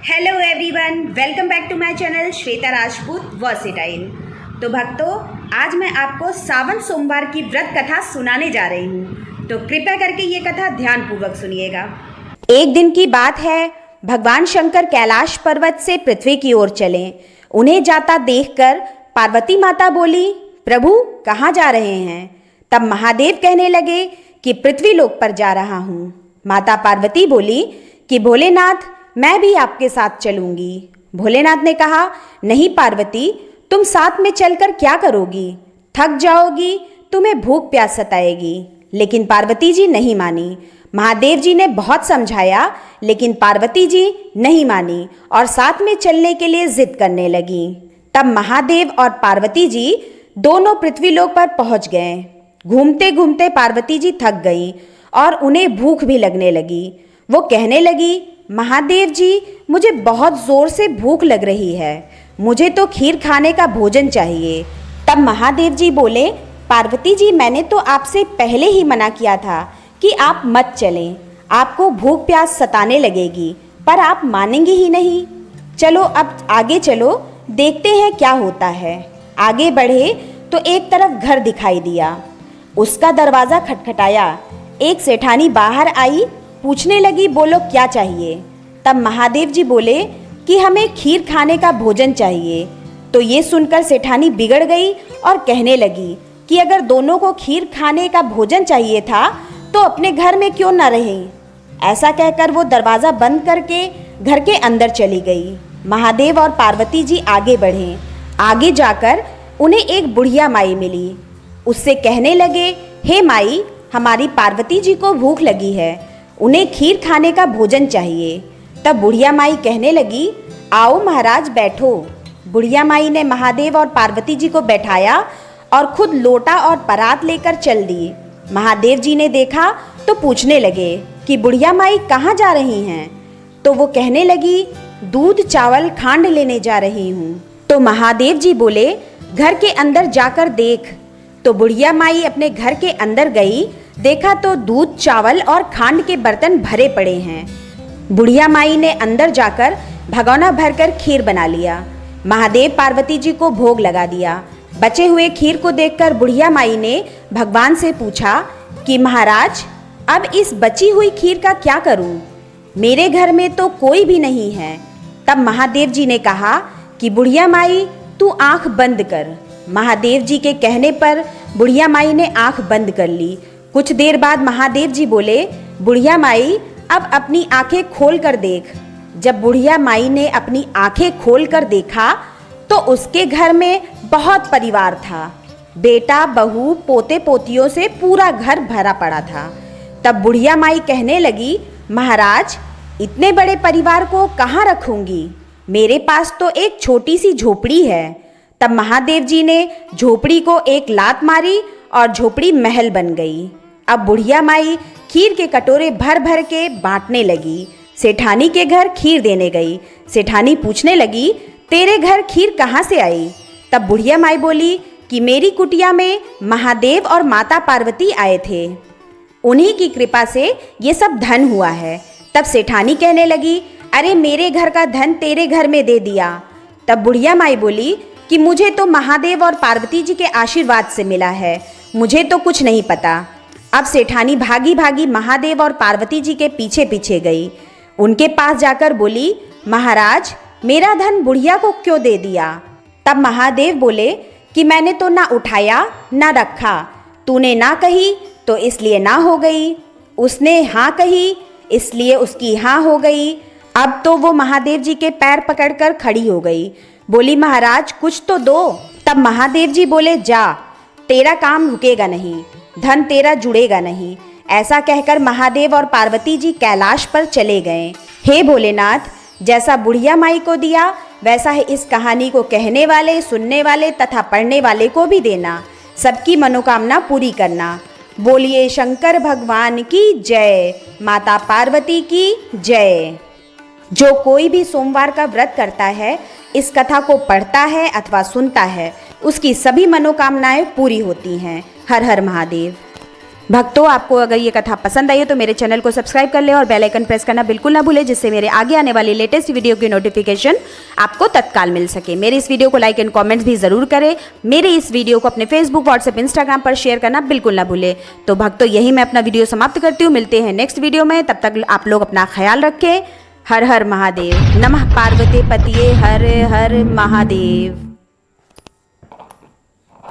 Hello everyone, welcome back to my channel Shweta Rajput versatile. तो भक्तों, आज मैं आपको सावन सोमवार की व्रत कथा सुनाने जा रही हूँ, तो कृपया करके ये कथा ध्यानपूर्वक सुनिएगा। एक दिन की बात है, भगवान शंकर कैलाश पर्वत से पृथ्वी की ओर चले। उन्हें जाता देखकर पार्वती माता बोली, प्रभु कहाँ जा रहे हैं? तब महादेव कहने लगे कि पृथ्वी लोक पर जा रहा हूँ। माता पार्वती बोली कि भोलेनाथ, मैं भी आपके साथ चलूंगी। भोलेनाथ ने कहा, नहीं पार्वती, तुम साथ में चलकर क्या करोगी? थक जाओगी, तुम्हें भूख प्यास सताएगी। लेकिन पार्वती जी नहीं मानी। महादेव जी ने बहुत समझाया, लेकिन पार्वती जी नहीं मानी और साथ में चलने के लिए जिद करने लगी। तब महादेव और पार्वती जी दोनों पृथ्वीलोक पर पहुंच गए। घूमते घूमते पार्वती जी थक गई और उन्हें भूख भी लगने लगी। वो कहने लगी, महादेव जी, मुझे बहुत जोर से भूख लग रही है, मुझे तो खीर खाने का भोजन चाहिए। तब महादेव जी बोले, पार्वती जी, मैंने तो आपसे पहले ही मना किया था कि आप मत चलें, आपको भूख प्यास सताने लगेगी, पर आप मानेंगे ही नहीं। चलो अब आगे चलो, देखते हैं क्या होता है। आगे बढ़े तो एक तरफ घर दिखाई दिया। उसका दरवाज़ा खटखटाया। एक सेठानी बाहर आई, पूछने लगी, बोलो क्या चाहिए? तब महादेव जी बोले कि हमें खीर खाने का भोजन चाहिए। तो ये सुनकर सेठानी बिगड़ गई और कहने लगी कि अगर दोनों को खीर खाने का भोजन चाहिए था तो अपने घर में क्यों न रही। ऐसा कहकर वो दरवाज़ा बंद करके घर के अंदर चली गई। महादेव और पार्वती जी आगे बढ़े। आगे जाकर उन्हें एक बुढ़िया माई मिली। उससे कहने लगे, हे माई, हमारी पार्वती जी को भूख लगी है, उन्हें खीर खाने का भोजन चाहिए। तब बुढ़िया माई कहने लगी, आओ महाराज बैठो। बुढ़िया माई ने महादेव और पार्वती जी को बैठाया और खुद लोटा और परात लेकर चल दी। महादेव जी ने देखा तो पूछने लगे कि बुढ़िया माई कहाँ जा रही हैं? तो वो कहने लगी, दूध चावल खांड लेने जा रही हूँ। तो महादेव जी बोले, घर के अंदर जाकर देख। तो बुढ़िया माई अपने घर के अंदर गई। देखा तो दूध चावल और खांड के बर्तन भरे पड़े हैं। बुढ़िया माई ने अंदर जाकर भगोना भरकर खीर बना लिया। महादेव पार्वती जी को भोग लगा दिया। बचे हुए खीर को देखकर बुढ़िया माई ने भगवान से पूछा कि महाराज, अब इस बची हुई खीर का क्या करूं? मेरे घर में तो कोई भी नहीं है। तब महादेव जी ने कहा कि बुढ़िया माई, तू आंख बंद कर। महादेव जी के कहने पर बुढ़िया माई ने आंख बंद कर ली। कुछ देर बाद महादेव जी बोले, बुढ़िया माई, अब अपनी आंखें खोल कर देख। जब बुढ़िया माई ने अपनी आंखें खोल कर देखा तो उसके घर में बहुत परिवार था। बेटा, बहू, पोते पोतियों से पूरा घर भरा पड़ा था। तब बुढ़िया माई कहने लगी, महाराज, इतने बड़े परिवार को कहाँ रखूंगी? मेरे पास तो एक छोटी सी झोपड़ी है। तब महादेव जी ने झोपड़ी को एक लात मारी और झोपड़ी महल बन गई। अब बुढ़िया माई खीर के कटोरे भर भर के बांटने लगी। सेठानी के घर खीर देने गई। सेठानी पूछने लगी, तेरे घर खीर कहाँ से आई? तब बुढ़िया माई बोली कि मेरी कुटिया में महादेव और माता पार्वती आए थे, उन्हीं की कृपा से ये सब धन हुआ है। तब सेठानी कहने लगी, अरे मेरे घर का धन तेरे घर में दे दिया। तब बुढ़िया माई बोली कि मुझे तो महादेव और पार्वती जी के आशीर्वाद से मिला है, मुझे तो कुछ नहीं पता। अब सेठानी भागी भागी महादेव और पार्वती जी के पीछे पीछे गई। उनके पास जाकर बोली, महाराज, मेरा धन बुढ़िया को क्यों दे दिया? तब महादेव बोले कि मैंने तो ना उठाया ना रखा, तूने ना कही तो इसलिए ना हो गई, उसने हाँ कही इसलिए उसकी हाँ हो गई। अब तो वो महादेव जी के पैर पकड़कर खड़ी हो गई। बोली, महाराज कुछ तो दो। तब महादेव जी बोले, जा, तेरा काम रुकेगा नहीं, धन तेरा जुड़ेगा नहीं। ऐसा कहकर महादेव और पार्वती जी कैलाश पर चले गए। हे भोलेनाथ, जैसा बुढ़िया माई को दिया वैसा ही इस कहानी को कहने वाले, सुनने वाले तथा पढ़ने वाले को भी देना। सबकी मनोकामना पूरी करना। बोलिए शंकर भगवान की जय, माता पार्वती की जय। जो कोई भी सोमवार का व्रत करता है, इस कथा को पढ़ता है अथवा सुनता है, उसकी सभी मनोकामनाएं पूरी होती हैं। हर हर महादेव। भक्तों, आपको अगर ये कथा पसंद आई है तो मेरे चैनल को सब्सक्राइब कर ले और बेल आइकन प्रेस करना बिल्कुल ना भूले, जिससे मेरे आगे आने वाली लेटेस्ट वीडियो की नोटिफिकेशन आपको तत्काल मिल सके। मेरे इस वीडियो को लाइक एंड कमेंट्स भी ज़रूर करें। मेरे इस वीडियो को अपने फेसबुक, व्हाट्सएप, इंस्टाग्राम पर शेयर करना बिल्कुल ना भूले। तो भक्तों, यही मैं अपना वीडियो समाप्त करती हूँ। मिलते हैं नेक्स्ट वीडियो में, तब तक आप लोग अपना ख्याल रखें। हर हर महादेव। नमः पार्वती पतिये हर हर महादेव।